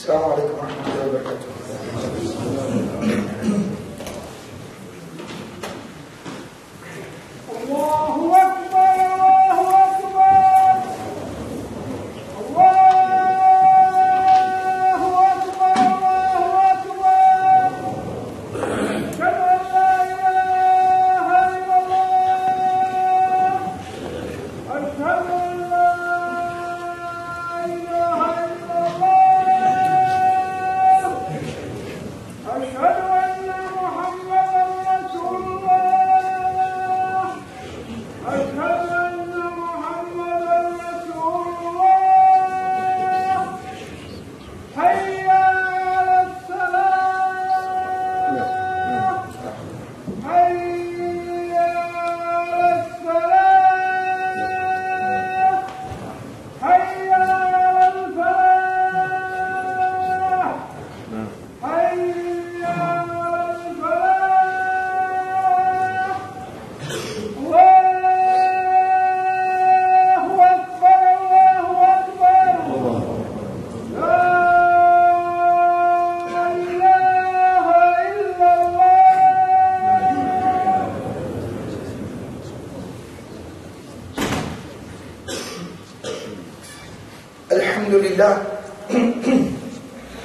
السلام عليكم ورحمة الله وبركاته.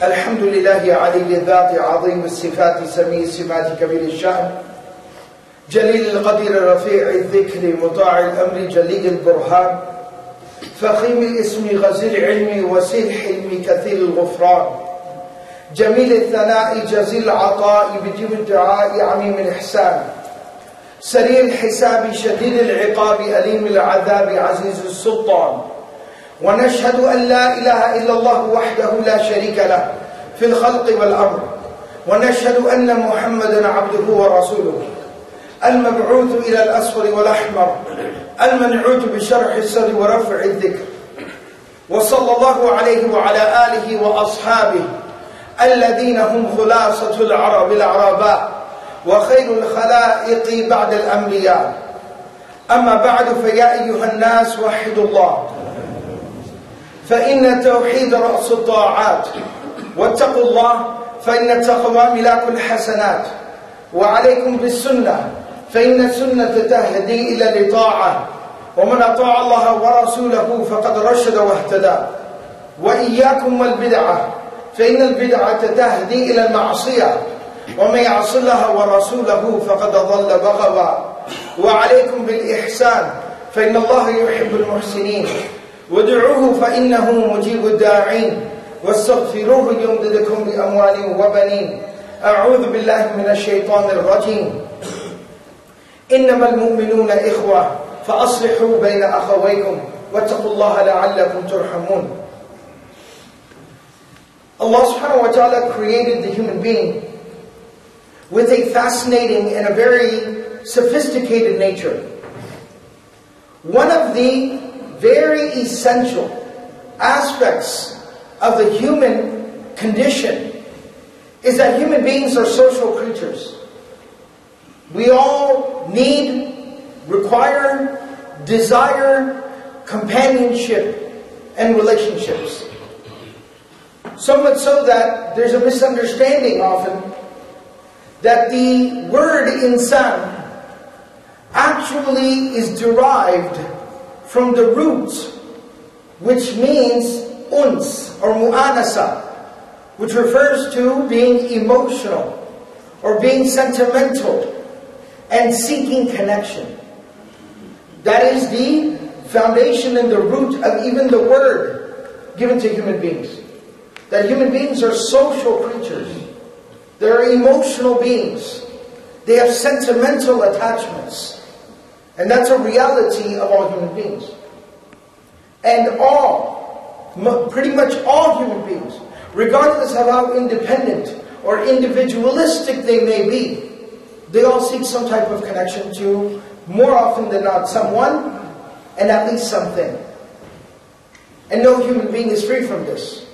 الحمد لله علي الذات عظيم الصفات سميع السمات كبير الشأن جليل القدير رفيع الذكر مطاع الأمر جليل البرهان فخيم الاسم غزير العلم وسيل الحلم كثير الغفران جميل الثناء جزيل العطاء بجيب الدعاء عميم الإحسان سريع الحساب شديد العقاب أليم العذاب عزيز السلطان ونشهد أن لا إله إلا الله وحده لا شريك له في الخلق والأمر ونشهد أن محمدا عبده ورسوله المبعوث إلى الأصفر والأحمر المنعوت بشرح السر ورفع الذكر وصلى الله عليه وعلى آله وأصحابه الذين هم خلاصة العرب العرباء وخير الخلائق بعد الأنبياء أما بعد فيا أيها الناس وحدوا الله فإن التوحيد رأس الطاعات واتقوا الله فإن التقوى ملاك الحسنات وعليكم بالسنة فإن السنة تهدي إلى الطاعة ومن أطاع الله ورسوله فقد رشد واهتدى وإياكم والبدعة فإن البدعة تهدي إلى المعصية ومن يعص الله ورسوله فقد ضل بغوا وعليكم بالإحسان فإن الله يحب المحسنين وادعوه فإنه مجيب الداعين واستغفروه يمددكم بأموال وبنين أعوذ بالله من الشيطان الرجيم إنما المؤمنون إخوة فأصلحوا بين أخويكم واتقوا الله لعلكم ترحمون. Allah subhanahu wa ta'ala created the human being with a fascinating and a very sophisticated nature. One of the very essential aspects of the human condition is that human beings are social creatures. We all need, require, desire companionship and relationships. So much so that there's a misunderstanding often that the word insan actually is derived from the root, which means uns or mu'anasa, which refers to being emotional or being sentimental and seeking connection. That is the foundation and the root of even the word given to human beings. That human beings are social creatures. They're emotional beings. They have sentimental attachments. And that's a reality of all human beings. And pretty much all human beings, regardless of how independent or individualistic they may be, they all seek some type of connection to, more often than not, someone and at least something. And no human being is free from this.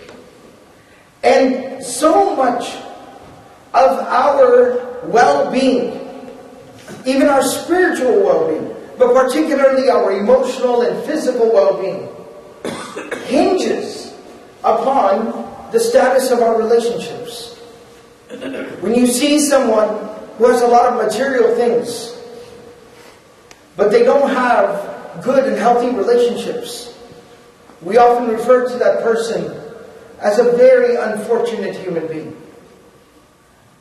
And so much of our well-being, even our spiritual well-being, but particularly our emotional and physical well-being, hinges upon the status of our relationships. When you see someone who has a lot of material things, but they don't have good and healthy relationships, we often refer to that person as a very unfortunate human being.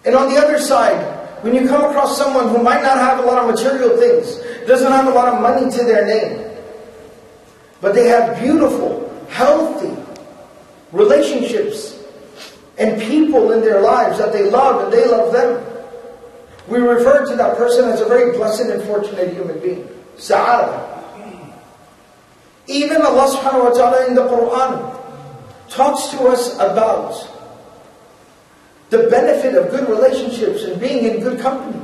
And on the other side, when you come across someone who might not have a lot of material things, doesn't have a lot of money to their name, but they have beautiful, healthy relationships and people in their lives that they love and they love them, we refer to that person as a very blessed and fortunate human being. Sa'adah. Even Allah subhanahu wa ta'ala in the Quran talks to us about the benefit of good relationships and being in good company.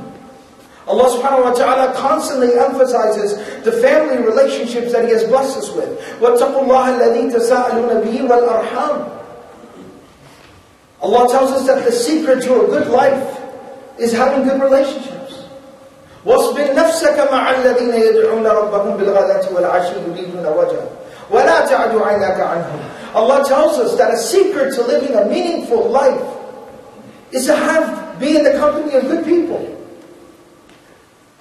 Allah subhanahu wa ta'ala constantly emphasizes the family relationships that He has blessed us with. وَاتَّقُوا اللَّهَ الَّذِي تَسَاءَلُونَ بِهِ وَالْأَرْحَامِ. Allah tells us that the secret to a good life is having good relationships. وَاصْبِرْ نَفْسَكَ مَعَ الَّذِينَ يَدْعُونَ رَبَّهُمْ بِالْغَدَاةِ وَالْعَشِيِّ يُرِيدُونَ وَجْهَهُ وَلَا تَعْدُ عَيْنَاكَ عَنْهُمْ. Allah tells us that a secret to living a meaningful life is to be in the company of good people.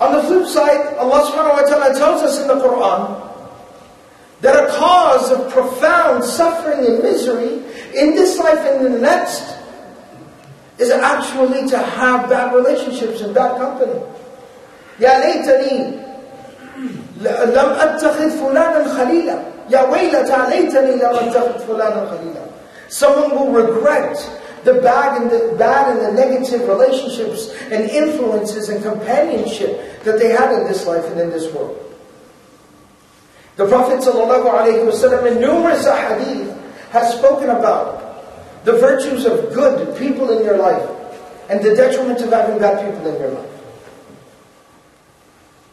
On the flip side, Allah subhanahu wa ta'ala tells us in the Quran that a cause of profound suffering and misery in this life and in the next is actually to have bad relationships and bad company. Ya laytani lam attakhidh fulanan khalila. Ya waylata laytani lam attakhidh fulanan khalila. Someone will regret the bad and the negative relationships and influences and companionship that they had in this life and in this world. The Prophet ﷺ in numerous ahadith has spoken about the virtues of good people in your life and the detriment of having bad people in your life.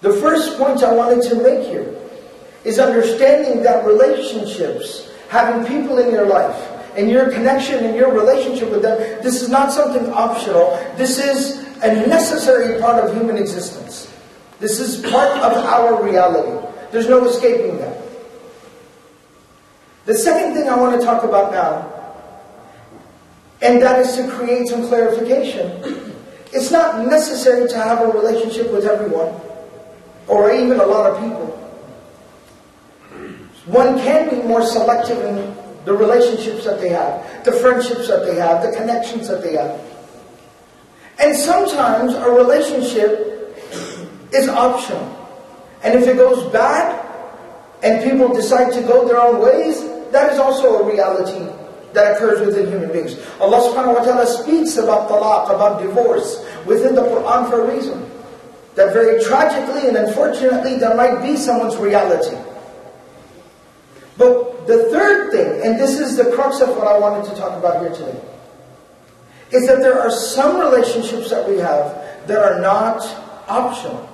The first point I wanted to make here is understanding that relationships, having people in your life, and your connection and your relationship with them, this is not something optional. This is a necessary part of human existence. This is part of our reality. There's no escaping that. The second thing I want to talk about now, and that is to create some clarification. It's not necessary to have a relationship with everyone, or even a lot of people. One can be more selective in the relationships that they have, the friendships that they have, the connections that they have. And sometimes a relationship is optional. And if it goes bad, and people decide to go their own ways, that is also a reality that occurs within human beings. Allah subhanahu wa ta'ala speaks about talaq, about divorce, within the Quran for a reason. That very tragically and unfortunately, there might be someone's reality. But the third thing, and this is the crux of what I wanted to talk about here today, is that there are some relationships that we have that are not optional.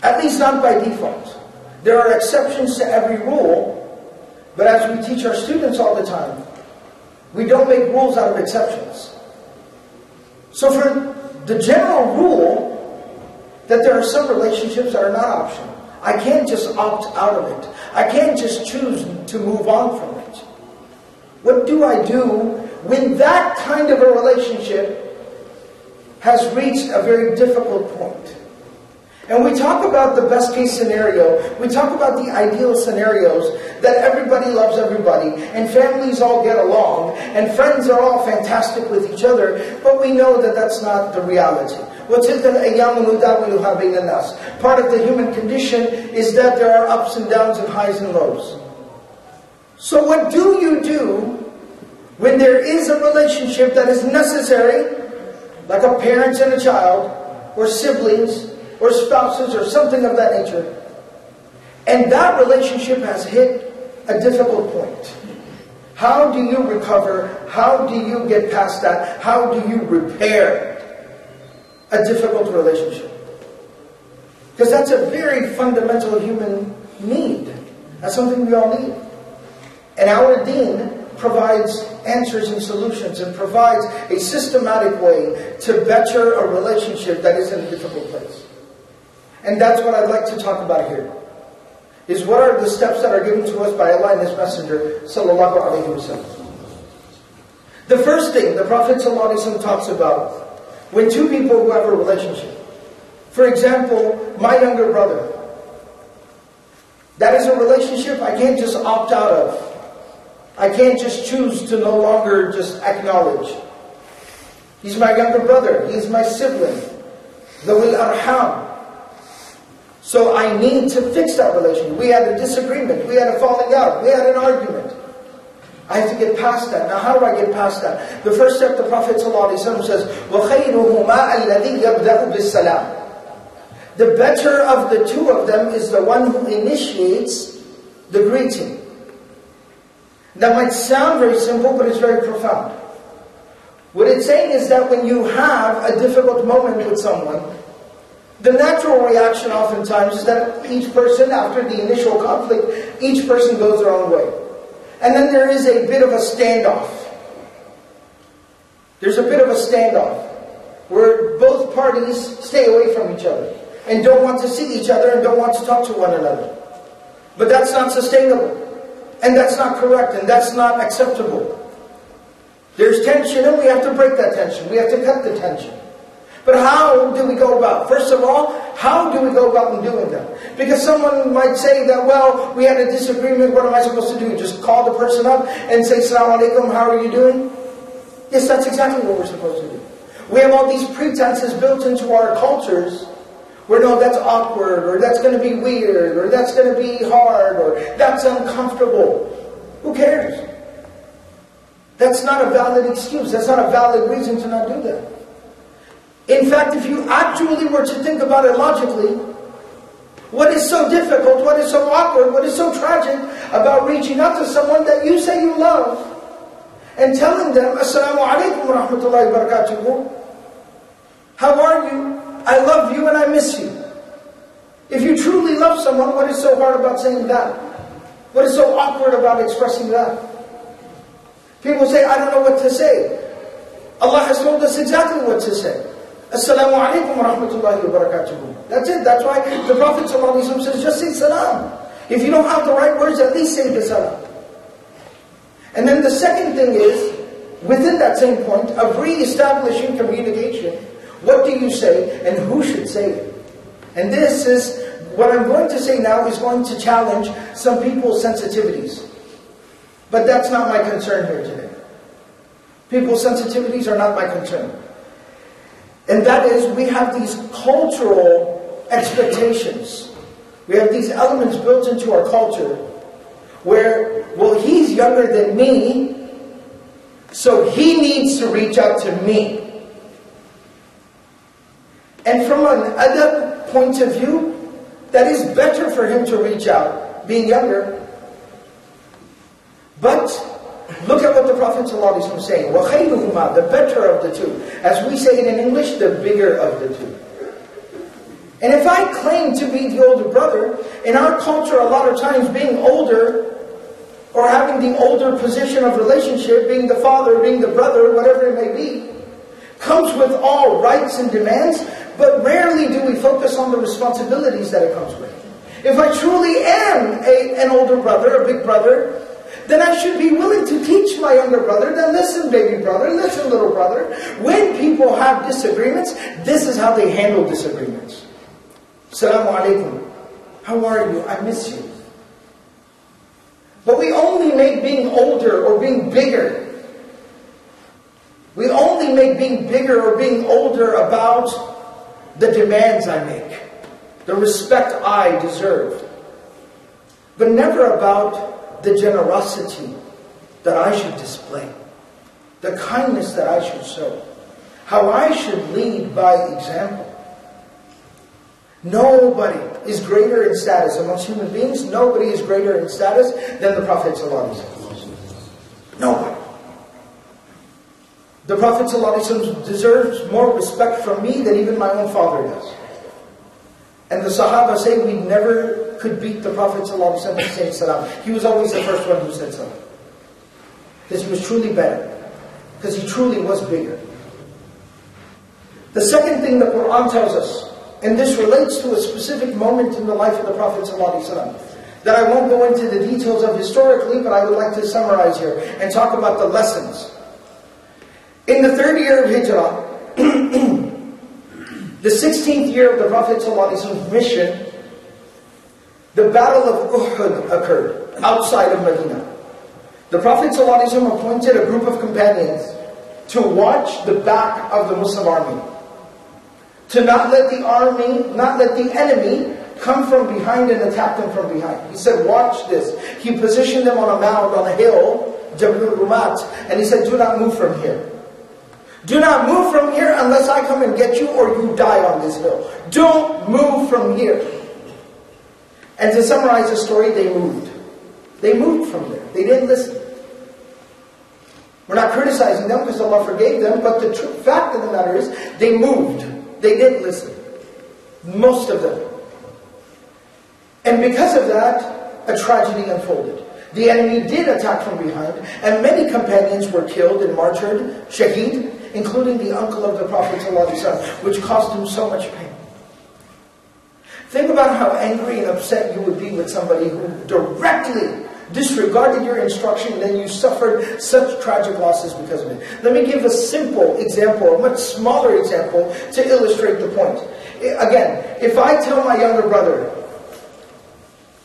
At least not by default. There are exceptions to every rule, but as we teach our students all the time, we don't make rules out of exceptions. So for the general rule that there are some relationships that are not optional, I can't just opt out of it. I can't just choose to move on from it. What do I do when that kind of a relationship has reached a very difficult point? And we talk about the best case scenario. We talk about the ideal scenarios that everybody loves everybody, and families all get along, and friends are all fantastic with each other, but we know that that's not the reality. Part of the human condition is that there are ups and downs and highs and lows. So what do you do when there is a relationship that is necessary, like a parent and a child, or siblings, or spouses, or something of that nature, and that relationship has hit a difficult point? How do you recover? How do you get past that? How do you repair a difficult relationship? Because that's a very fundamental human need. That's something we all need. And our deen provides answers and solutions, and provides a systematic way to better a relationship that is in a difficult place. And that's what I'd like to talk about here. Is what are the steps that are given to us by Allah and His Messenger, sallallahu alaihi wasallam. The first thing the Prophet ﷺ talks about when two people who have a relationship, for example, my younger brother, that is a relationship I can't just opt out of. I can't just choose to no longer just acknowledge. He's my younger brother. He's my sibling. Dhawil Arham. So I need to fix that relationship. We had a disagreement. We had a falling out. We had an argument. I have to get past that. Now how do I get past that? The first step, the Prophet ﷺ says, وَخَيْرُهُمَا الَّذِي يَبْدَأُ بِالسَّلَامِ. The better of the two of them is the one who initiates the greeting. That might sound very simple, but it's very profound. What it's saying is that when you have a difficult moment with someone, the natural reaction oftentimes is that each person, after the initial conflict, each person goes their own way. And then there is a bit of a standoff. There's a bit of a standoff where both parties stay away from each other and don't want to see each other and don't want to talk to one another. But that's not sustainable. And that's not correct. And that's not acceptable. There's tension and we have to break that tension. We have to cut the tension. But how do we go about? First of all, how do we go about in doing that? Because someone might say that, well, we had a disagreement, what am I supposed to do? Just call the person up and say, Assalamu alaikum, how are you doing? Yes, that's exactly what we're supposed to do. We have all these pretenses built into our cultures where, no, that's awkward, or that's going to be weird, or that's going to be hard, or that's uncomfortable. Who cares? That's not a valid excuse. That's not a valid reason to not do that. In fact, if you actually were to think about it logically, what is so difficult, what is so awkward, what is so tragic about reaching out to someone that you say you love and telling them, Assalamu alaikum wa rahmatullahi wa barakatuhu. How are you? I love you and I miss you. If you truly love someone, what is so hard about saying that? What is so awkward about expressing that? People say, I don't know what to say. Allah has told us exactly what to say. Assalamu alaikum wa rahmatullahi wa barakatuhu. That's it. That's why the Prophet ﷺ says, just say salam. If you don't have the right words, at least say the salam. And then the second thing is, within that same point of re-establishing communication, what do you say and who should say it? And this is, what I'm going to say now is going to challenge some people's sensitivities. But that's not my concern here today. People's sensitivities are not my concern. And that is, we have these cultural expectations. We have these elements built into our culture where, well, he's younger than me, so he needs to reach out to me. And from an adab point of view, that is better for him to reach out, being younger. But look at what the Prophet ﷺ is saying. وَخَيْرُهُمَا, the better of the two. As we say it in English, the bigger of the two. And if I claim to be the older brother, in our culture a lot of times being older, or having the older position of relationship, being the father, being the brother, whatever it may be, comes with all rights and demands, but rarely do we focus on the responsibilities that it comes with. If I truly am an older brother, a big brother, then I should be willing to teach my younger brother that, listen, baby brother, listen, little brother, when people have disagreements, this is how they handle disagreements. Assalamu alaikum. How are you? I miss you. But we only make being older or being bigger. We only make being bigger or being older about the demands I make, the respect I deserve, but never about the generosity that I should display, the kindness that I should show, how I should lead by example. Nobody is greater in status amongst human beings. Nobody is greater in status than the Prophet ﷺ. Nobody. The Prophet ﷺ deserves more respect from me than even my own father does. And the Sahaba say we never could beat the Prophet ﷺ in saying salam. He was always the first one who said salam. Because he was truly better. Because he truly was bigger. The second thing the Quran tells us, and this relates to a specific moment in the life of the Prophet ﷺ, that I won't go into the details of historically, but I would like to summarize here and talk about the lessons. In the 3rd year of Hijrah, the 16th year of the Prophet ﷺ's mission, the Battle of Uhud occurred outside of Medina. The Prophet ﷺ appointed a group of companions to watch the back of the Muslim army, to not let the enemy come from behind and attack them from behind. He said, watch this. He positioned them on a mound, on a hill, Jabal al-Rumat, and he said, do not move from here. Do not move from here unless I come and get you or you die on this hill. Don't move from here. And to summarize the story, they moved. They moved from there. They didn't listen. We're not criticizing them because Allah forgave them, but the fact of the matter is, they moved. They didn't listen. Most of them. And because of that, a tragedy unfolded. The enemy did attack from behind, and many companions were killed and martyred, shaheed, including the uncle of the Prophet ﷺ, which caused him so much pain. Think about how angry and upset you would be with somebody who directly disregarded your instruction, and then you suffered such tragic losses because of it. Let me give a simple example, a much smaller example, to illustrate the point. Again, if I tell my younger brother,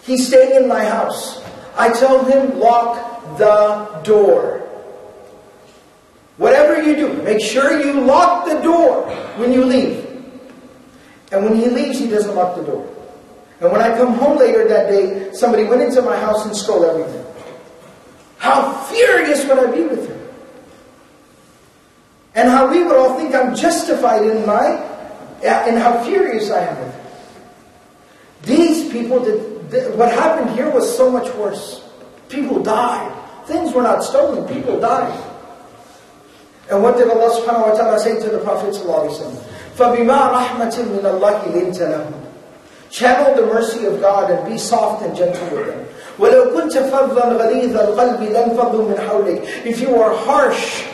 he's staying in my house, I tell him, lock the door. Whatever you do, make sure you lock the door when you leave. And when he leaves, he doesn't lock the door. And when I come home later that day, somebody went into my house and stole everything. How furious would I be with him? And how we would all think I'm justified in how furious I am with him. These people, what happened here was so much worse. People died. Things were not stolen. People died. And what did Allah subhanahu wa ta'ala say to the Prophet sallallahu alaihi wasallam? فَبِمَا رَحْمَةٍ مِّنَ اللَّهِ لِنْتَ لَهُمْ. Channel the mercy of God and be soft and gentle with them. وَلَوْ كُنْتَ فَظًّا غَلِيظَ الْقَلْبِ لَانْفَضُّوا مِنْ حَوْلِكَ. If you are harsh,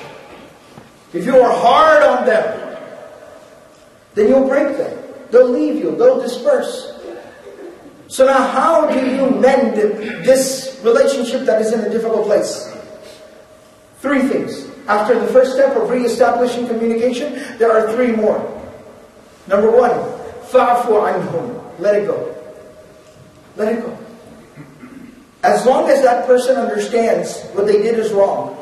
if you are hard on them, then you'll break them. They'll leave you. They'll disperse. So now how do you mend this relationship that is in a difficult place? 3 things. After the first step of re-establishing communication, there are 3 more. Number 1, فَعْفُ عَنْهُمْ. Let it go. Let it go. As long as that person understands what they did is wrong,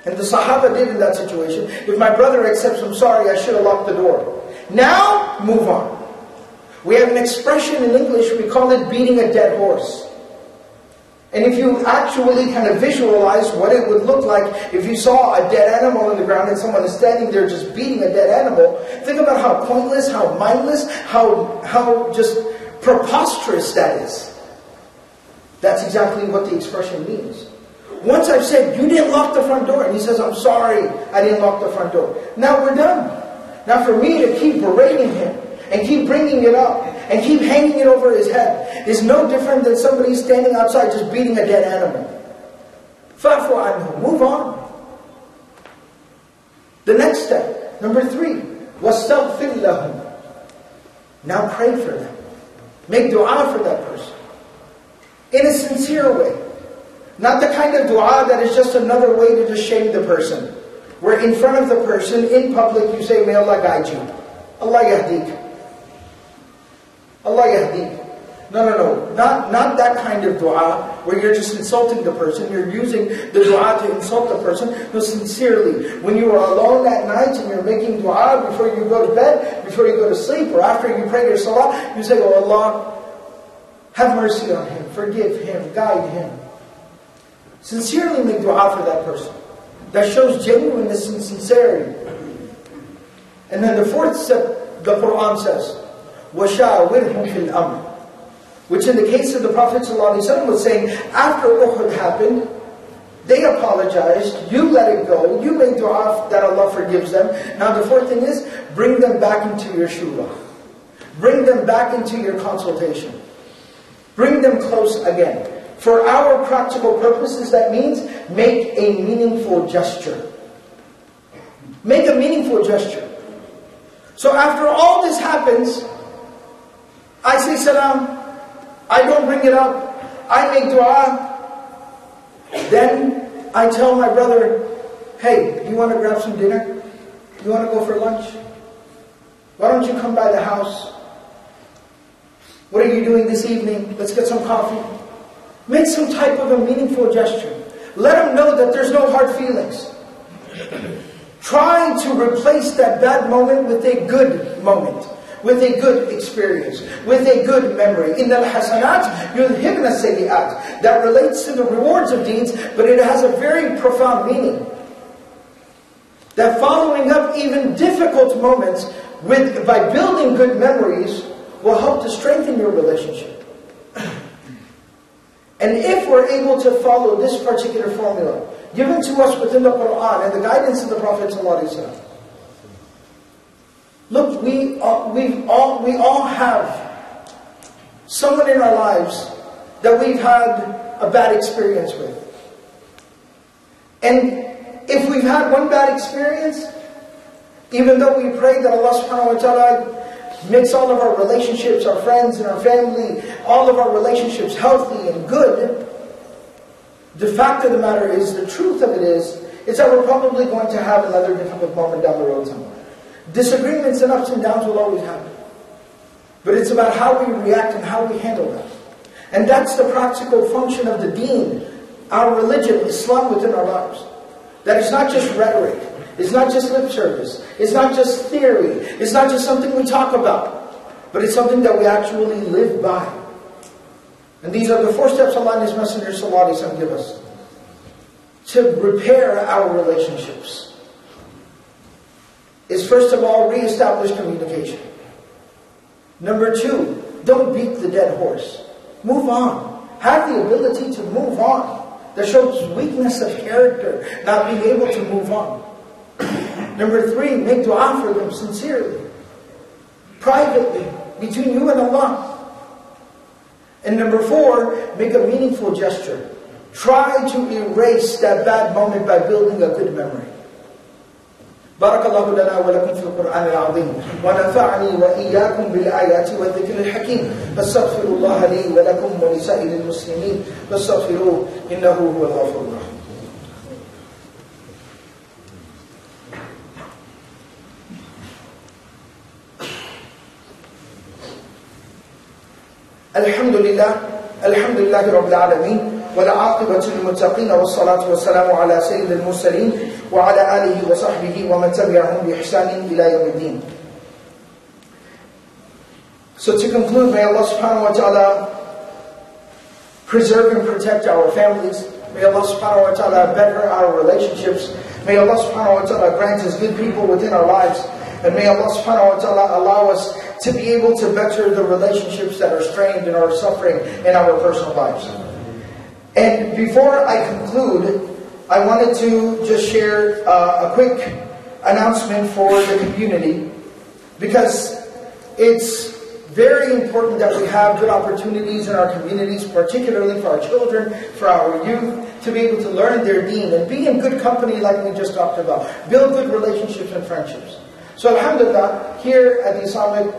and the Sahaba did in that situation, if my brother accepts, I'm sorry, I should have locked the door. Now, move on. We have an expression in English, we call it beating a dead horse. And if you actually kind of visualize what it would look like if you saw a dead animal on the ground and someone is standing there just beating a dead animal, think about how pointless, how mindless, how just preposterous that is. That's exactly what the expression means. Once I've said, you didn't lock the front door, and he says, I'm sorry, I didn't lock the front door. Now we're done. Now for me to keep berating him, and keep bringing it up, and keep hanging it over his head, is no different than somebody standing outside just beating a dead animal. فَعْفُ عَنْهُ. Move on. The next step, number 3, وَاسْتَغْفِرْ لَهُمْ. Now pray for them. Make dua for that person. In a sincere way. Not the kind of dua that is just another way to just shame the person. Where in front of the person, in public, you say, may Allah guide you. Allah yahdik. Allah yahdik. No. Not that kind of dua where you're just insulting the person. You're using the dua to insult the person. No, sincerely. When you are alone at night and you're making dua before you go to bed, before you go to sleep, or after you pray your salah, you say, oh Allah, have mercy on him, forgive him, guide him. Sincerely make dua for that person. That shows genuineness and sincerity. And then the 4th step, the Quran says, وَشَاوِرْهُمْ فِي الْأَمْرِ. Which in the case of the Prophet ﷺ was saying, after Uhud happened, they apologized, you let it go, you made dua that Allah forgives them. Now the 4th thing is, bring them back into your shura. Bring them back into your consultation. Bring them close again. For our practical purposes, that means make a meaningful gesture. Make a meaningful gesture. So after all this happens, I say salam, I don't bring it up, I make dua, then I tell my brother, Hey, you want to grab some dinner? You want to go for lunch? Why don't you come by the house? What are you doing this evening? Let's get some coffee. Make some type of a meaningful gesture. Let them know that there's no hard feelings. Try to replace that bad moment with a good moment, with a good experience, with a good memory. إِنَّ الْحَسَنَاتِ يُذْهِبْنَ السَّيِّئَاتِ. That relates to the rewards of deeds, but it has a very profound meaning. That following up even difficult moments by building good memories will help to strengthen your relationship. And if we're able to follow this particular formula, given to us within the Quran and the guidance of the Prophet ﷺ, look, we all have someone in our lives that we've had a bad experience with. And if we've had one bad experience, even though we pray that Allah subhanahu wa ta'ala makes all of our relationships, our friends and our family, all of our relationships healthy and good, the fact of the matter is, the truth of it is that we're probably going to have another difficult moment down the road somewhere. Disagreements and ups and downs will always happen. But it's about how we react and how we handle that. And that's the practical function of the deen, our religion, Islam within our lives. That it's not just rhetoric. It's not just lip service. It's not just theory. It's not just something we talk about. But it's something that we actually live by. And these are the 4 steps Allah and His Messenger ﷺ give us to repair our relationships. Is first of all, re-establish communication. Number 2, don't beat the dead horse. Move on. Have the ability to move on. That shows weakness of character, not being able to move on. Number 3, make dua for them sincerely, privately, between you and Allah. And number 4, make a meaningful gesture. Try to erase that bad moment by building a good memory. بارك الله لنا ولكم في القرآن العظيم ونفعني وإياكم بالآيات والذكر الحكيم فاستغفروا الله لي ولكم ولسائر المسلمين فاستغفروه إنه هو الغفور الرحيم. الحمد لله رب العالمين والعاقبة للمتقين والصلاة والسلام على سيد المرسلين وعلى آله وصحبه ومن تبعهم بإحسان إلى يوم الدين. So to conclude, may Allah subhanahu wa ta'ala preserve and protect our families. May Allah subhanahu wa ta'ala better our relationships. May Allah subhanahu wa ta'ala grant us good people within our lives. And may Allah subhanahu wa ta'ala allow us to be able to better the relationships that are strained and are suffering in our personal lives. And before I conclude, I wanted to just share a quick announcement for the community, because it's very important that we have good opportunities in our communities, particularly for our children, for our youth, to be able to learn their deen and be in good company like we just talked about. Build good relationships and friendships. So alhamdulillah, here at the Islamic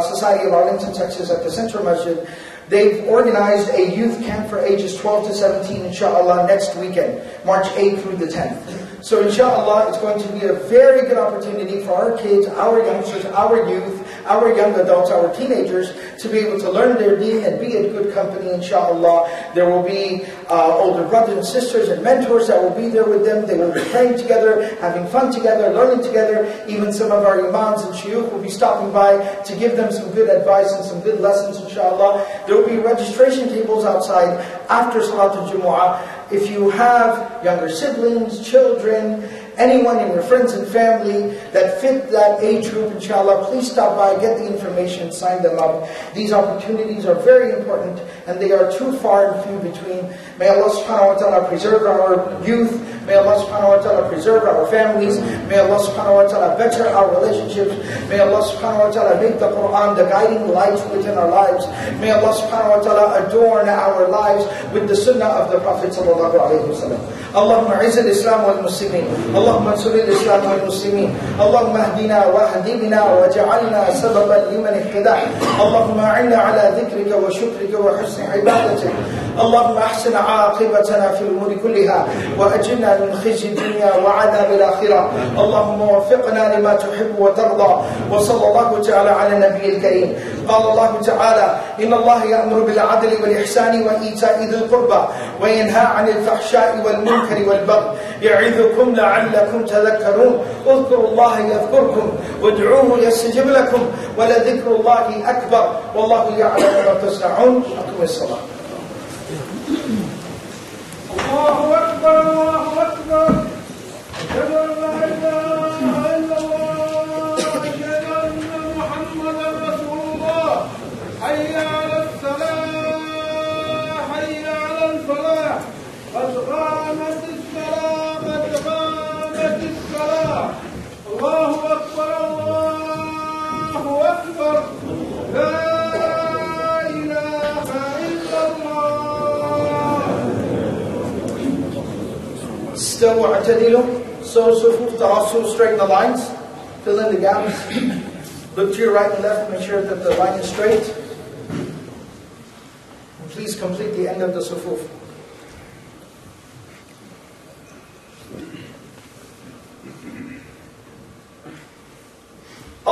Society of Arlington, Texas, at the Central Masjid, they've organized a youth camp for ages 12 to 17, inshallah, next weekend, March 8th through the 10th. So inshallah, it's going to be a very good opportunity for our kids, our youngsters, our youth, our young adults, our teenagers, to be able to learn their deen and be in good company, inshallah. There will be older brothers and sisters and mentors that will be there with them. They will be praying together, having fun together, learning together. Even some of our imams and shuyukh will be stopping by to give them some good advice and some good lessons, inshallah. There will be registration tables outside after Salatul Jumu'ah. If you have younger siblings, children, anyone in your friends and family that fit that age group, inshallah, please stop by, get the information, sign them up. These opportunities are very important and they are too far and few between. May Allah subhanahu wa ta'ala preserve our youth. May Allah subhanahu wa ta'ala preserve our families. May Allah subhanahu wa ta'ala better our relationships. May Allah subhanahu wa ta'ala make the Quran the guiding light within our lives. May Allah subhanahu wa ta'ala adorn our lives with the sunnah of the Prophet sallallahu alayhi wa sallam. Allahumma izz al-Islam wal-Muslimin. اللهم انصر الإسلام والمسلمين. اللهم اهدنا واهد بنا واجعلنا سببا لمن اهتدى. اللهم أعنا على ذكرك وشكرك وحسن عبادتك. اللهم أحسن عاقبتنا في الأمور كلها وأجرنا من خزي الدنيا وعذاب الآخرة. اللهم وفقنا لما تحب وترضى. وصلى الله تعالى على النبي الكريم. قال الله تعالى: إن الله يأمر بالعدل والإحسان وإيتاء ذي القربى وينهى عن الفحشاء والمنكر والبغي يعظكم لعلكم تذكرون. اذكروا الله يذكركم وادعوه يستجب لكم ولذكر الله أكبر والله يعلم ما تصنعون. أقم الصلاة. الله أكبر الله أكبر. أشهد أن لا إله إلا الله أشهد أن محمدا رسول الله. حي على الصلاة حي على الفلاح. قد قامت الصلاة قد قامت الصلاة. الله أكبر الله أكبر. لا إله إلا الله. استووا واعتدلوا. So صفوف تراصوا, straighten the lines, fill in the gaps. Look to your right and left, make sure that the line is straight. And please complete the end of the صفوف.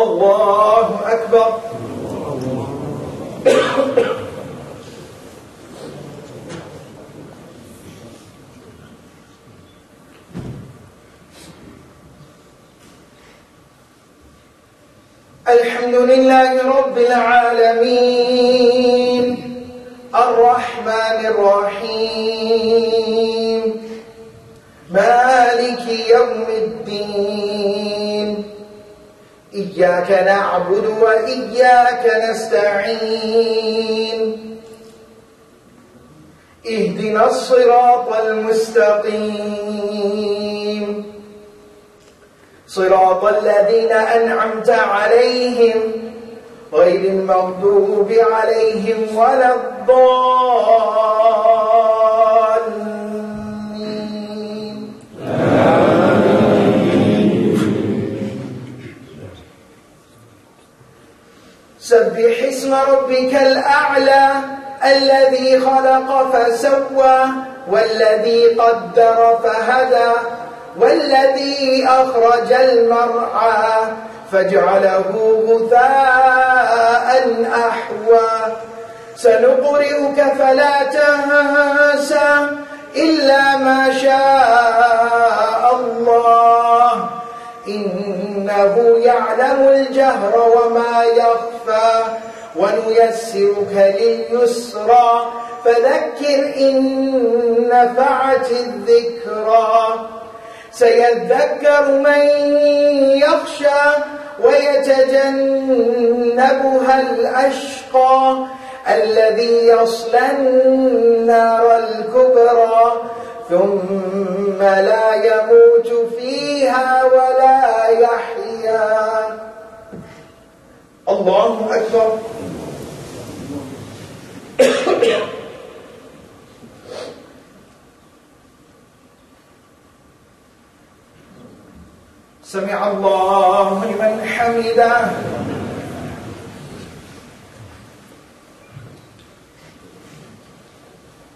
Allahu Akbar. الحمد لله رب العالمين الرحمن الرحيم مالك يوم الدين إياك نعبد وإياك نستعين اهدنا الصراط المستقيم صراط الذين أنعمت عليهم غير المغضوب عليهم ولا الضالين. سبح اسم ربك الأعلى الذي خلق فسوى والذي قدر فهدى والذي أخرج المرعى فاجعله غثاء أحوى سنقرئك فلا تنسى إلا ما شاء الله إنه يعلم الجهر وما يخفى ونيسرك لليسرى فذكر إن نفعت الذكرى سيذكر من يخشى ويتجنبها الأشقى الذي يصلى النار الكبرى ثم لا يموت فيها ولا يحيا. الله أكبر. سمع الله لمن حمده.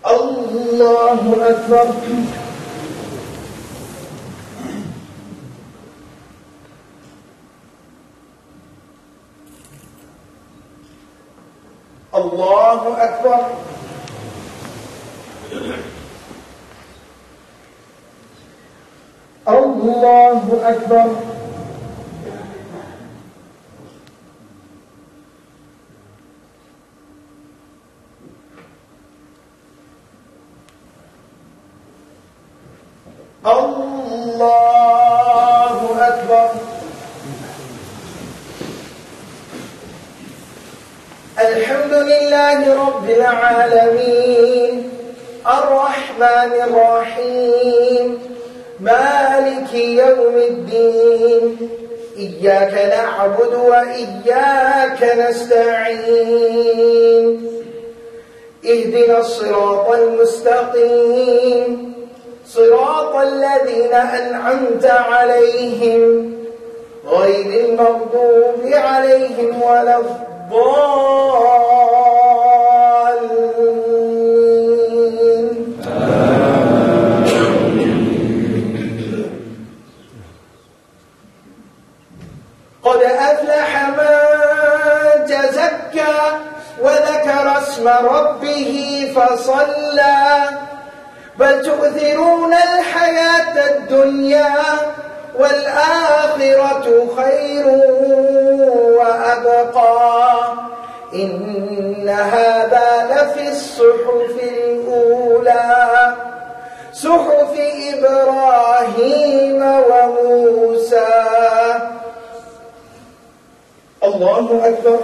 الله أكبر. الله أكبر. الله أكبر. الله أكبر. الحمد لله رب العالمين الرحمن الرحيم مالك يوم الدين إياك نعبد وإياك نستعين اهدنا الصراط المستقيم صراط الذين أنعمت عليهم غير المغضوب عليهم ولا الضالين. قد أفلح من تزكى وذكر اسم ربه فصلى بل تؤثرون الحياة الدنيا والآخرة خير وأبقى إن هذا لفي الصحف الأولى صحف إبراهيم وموسى. الله أكبر.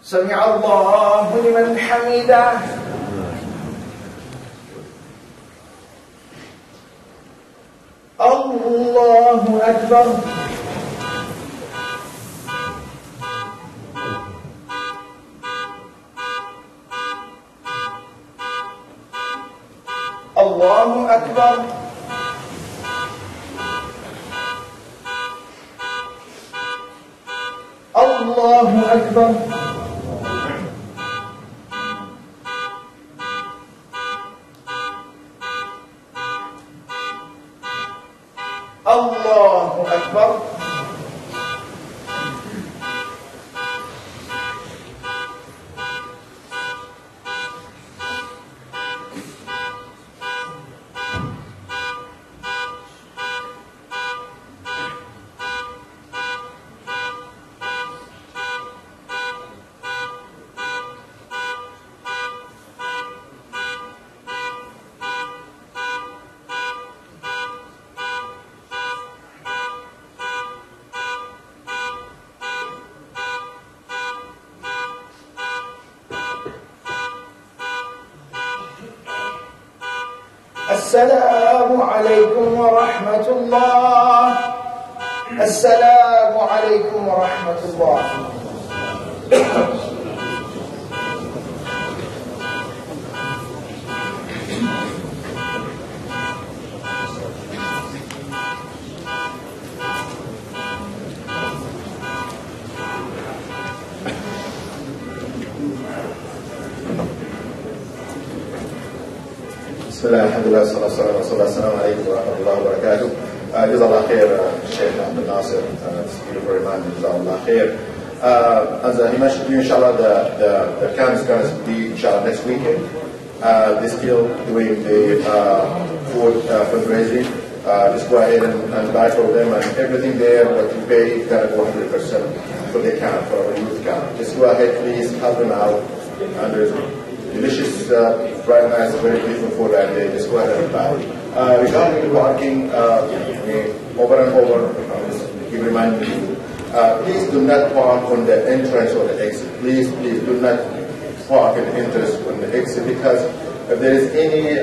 سمع الله لمن حمده. الله أكبر. الله أكبر. الله أكبر. الله أكبر. السلام عليكم ورحمة الله. السلام عليكم ورحمة الله. بسم الله الحمد لله والصلاة والسلام على رسول الله. السلام عليكم ورحمة الله وبركاته. جزا الله خير Sheikh Abdul Nasir, this beautiful man, جزا الله خير. As he mentioned to you, inshallah, the camp is going to be inshallah next weekend. They're still doing the food fundraising. Just go ahead and buy for them, and everything there, what you pay, kind of 100% for the camp, for our youth camp. Just go ahead, please, help them out. And there's delicious, bright, nice, very beautiful food out there. Just go ahead and buy. Regarding the parking, over and over, keep reminding you, please do not park on the entrance or the exit. Please do not park and entrance on the exit, because if there is any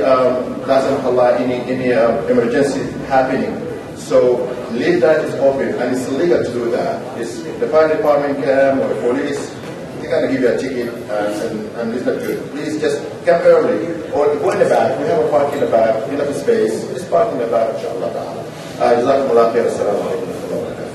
any emergency happening, so leave that is open, and it's illegal to do that. If the fire department come or the police, they're going to give you a ticket, and it's not good. Please just come early or go in the back. We have a park in the back, enough space. Just park in the back, inshallah ta'ala. Jazakumullah khair. Assalamu alaikum wa rahmatullahi wa barakatuh.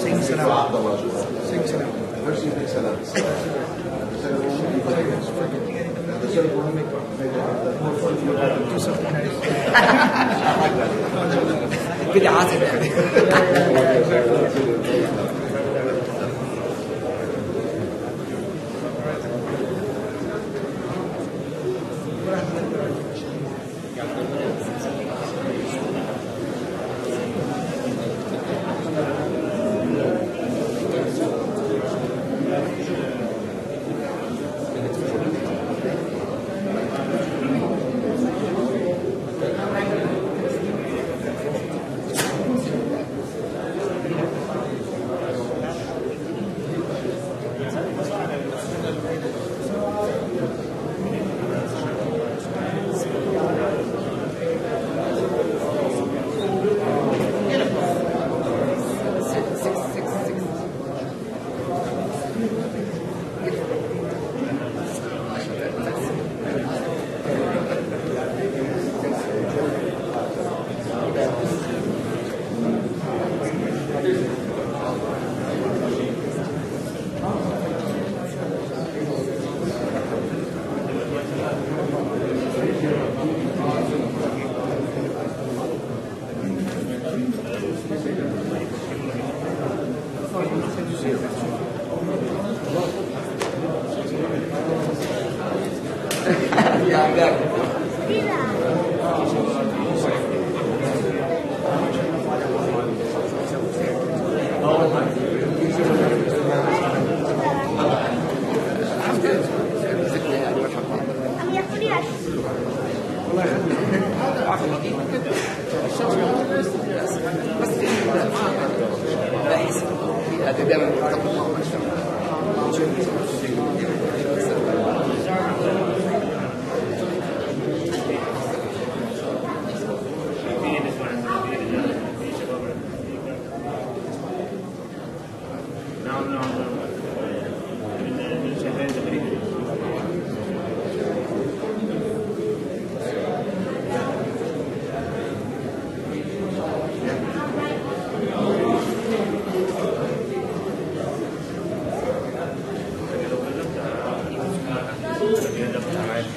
Sing salam. Sing salam. بدعات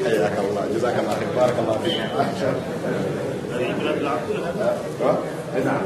حياك الله، جزاك الله خير، بارك الله فيك. نعم.